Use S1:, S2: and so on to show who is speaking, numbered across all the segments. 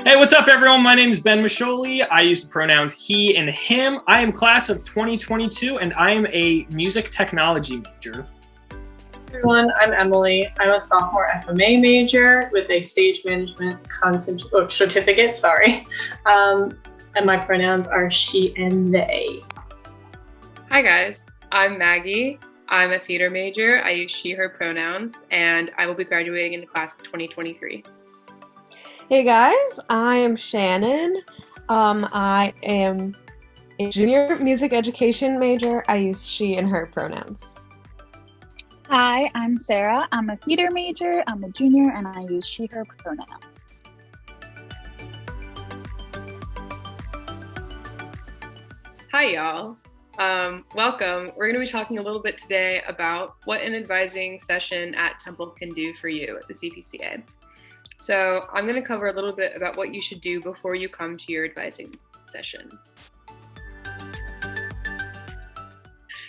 S1: Hey, what's up, everyone? My name is Ben Masholi. I use the pronouns he and him. I am class of 2022, and I am a music technology major.
S2: Everyone, I'm Emily. I'm a sophomore FMA major with a stage management certificate, and my pronouns are she and they.
S3: Hi guys, I'm Maggie. I'm a theater major. I use she, her pronouns, and I will be graduating in the class of 2023.
S4: Hey guys, I am Shannon. I am a junior music education major. I use she and her pronouns.
S5: Hi, I'm Sarah. I'm a theater major. I'm a junior and I use she, her pronouns.
S3: Hi y'all. Welcome. We're going to be talking a little bit today about what an advising session at Temple can do for you at the CPCA. So I'm going to cover a little bit about what you should do before you come to your advising session.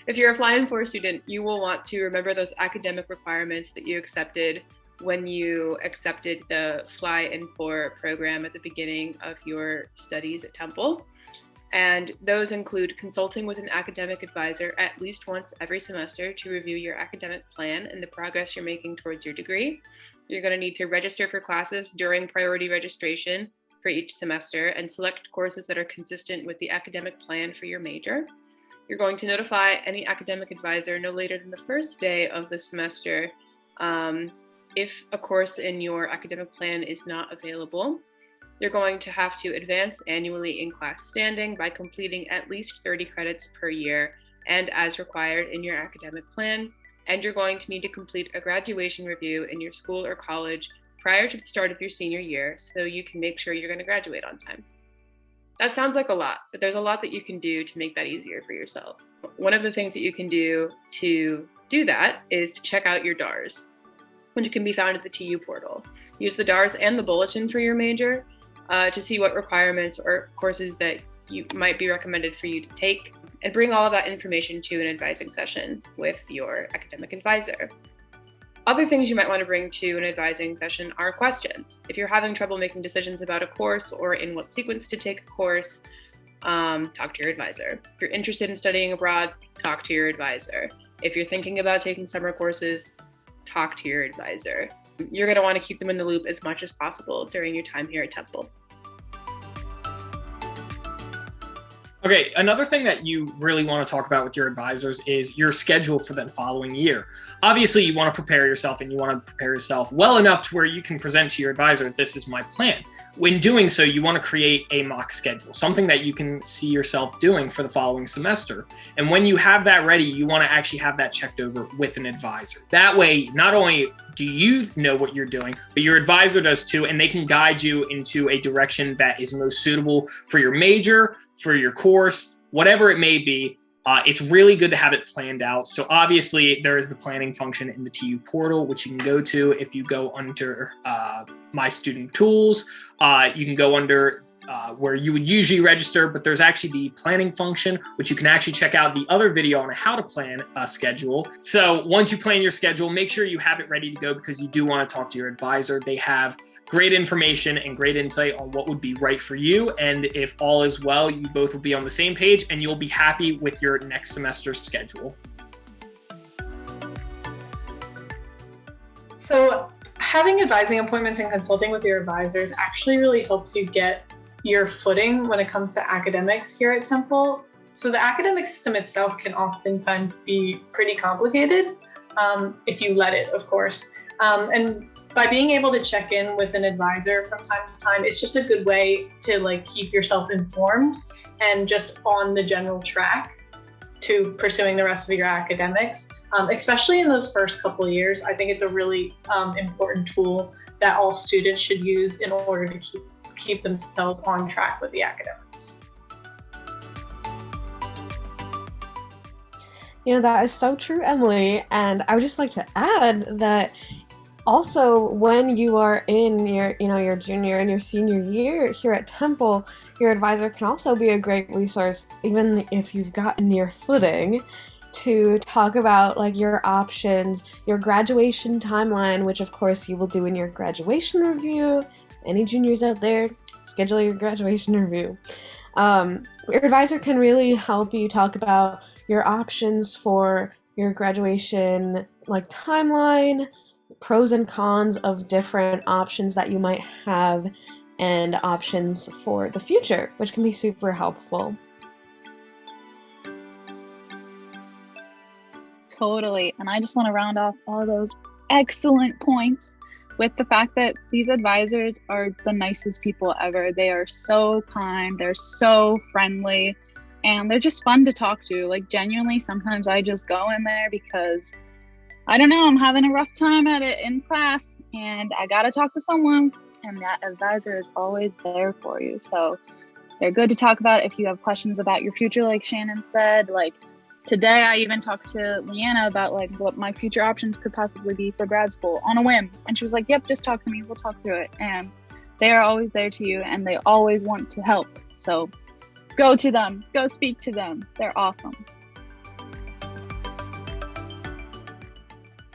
S3: If you're a Fly-In 4 student, you will want to remember those academic requirements that you accepted when you accepted the Fly-In 4 program at the beginning of your studies at Temple. And those include consulting with an academic advisor at least once every semester to review your academic plan and the progress you're making towards your degree. You're going to need to register for classes during priority registration for each semester and select courses that are consistent with the academic plan for your major. You're going to notify any academic advisor no later than the first day of the semester if a course in your academic plan is not available. You're going to have to advance annually in class standing by completing at least 30 credits per year and as required in your academic plan. And you're going to need to complete a graduation review in your school or college prior to the start of your senior year so you can make sure you're going to graduate on time. That sounds like a lot, but there's a lot that you can do to make that easier for yourself. One of the things that you can do to do that is to check out your DARs, which can be found at the TU portal. Use the DARs and the bulletin for your major to see what requirements or courses that you might be recommended for you to take, and bring all of that information to an advising session with your academic advisor. Other things you might want to bring to an advising session are questions. If you're having trouble making decisions about a course or in what sequence to take a course, talk to your advisor. If you're interested in studying abroad, talk to your advisor. If you're thinking about taking summer courses, talk to your advisor. You're going to want to keep them in the loop as much as possible during your time here at Temple.
S1: Okay, another thing that you really want to talk about with your advisors is your schedule for the following year. Obviously, you want to prepare yourself, and you want to prepare yourself well enough to where you can present to your advisor, this is my plan. When doing so, you want to create a mock schedule, something that you can see yourself doing for the following semester. And when you have that ready, you want to actually have that checked over with an advisor. That way, not only do you know what you're doing, but your advisor does too, and they can guide you into a direction that is most suitable for your major, for your course, whatever it may be. It's really good to have it planned out. So obviously there is the planning function in the TU portal, which you can go to. If you go under My Student Tools, you can go under where you would usually register, but there's actually the planning function, which you can actually check out the other video on how to plan a schedule. So once you plan your schedule, make sure you have it ready to go because you do want to talk to your advisor. They have great information and great insight on what would be right for you. And if all is well, you both will be on the same page and you'll be happy with your next semester's schedule.
S2: So having advising appointments and consulting with your advisors actually really helps you get your footing when it comes to academics here at Temple. So the academic system itself can oftentimes be pretty complicated if you let it, of course. And by being able to check in with an advisor from time to time, it's just a good way to keep yourself informed and just on the general track to pursuing the rest of your academics. Especially in those first couple of years, I think it's a really important tool that all students should use in order to keep themselves on track with the academics.
S4: That is so true, Emily. And I would just like to add that also, when you are in your junior and your senior year here at Temple, your advisor can also be a great resource, even if you've gotten your footing, to talk about your options, your graduation timeline, which of course you will do in your graduation review. Any juniors out there, schedule your graduation review. Your advisor can really help you talk about your options for your graduation, like timeline, pros and cons of different options that you might have, and options for the future, which can be super helpful.
S5: Totally. And I just want to round off all those excellent points with the fact that these advisors are the nicest people ever. They are so kind, they're so friendly, and they're just fun to talk to. Like, genuinely, sometimes I just go in there because, I don't know, I'm having a rough time at it in class and I got to talk to someone, and that advisor is always there for you. So they're good to talk about if you have questions about your future, like Shannon said. Like, today I even talked to Leanna about like what my future options could possibly be for grad school on a whim. And she was like, yep, just talk to me. We'll talk through it. And they are always there to you, and they always want to help. So go to them, go speak to them. They're awesome.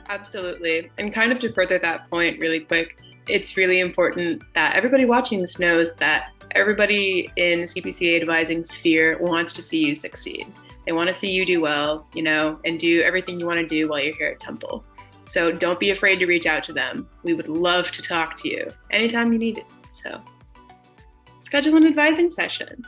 S3: Absolutely. And kind of to further that point really quick, it's really important that everybody watching this knows that everybody in the CPCA advising sphere wants to see you succeed. They want to see you do well, and do everything you want to do while you're here at Temple. So don't be afraid to reach out to them. We would love to talk to you anytime you need it. So schedule an advising session.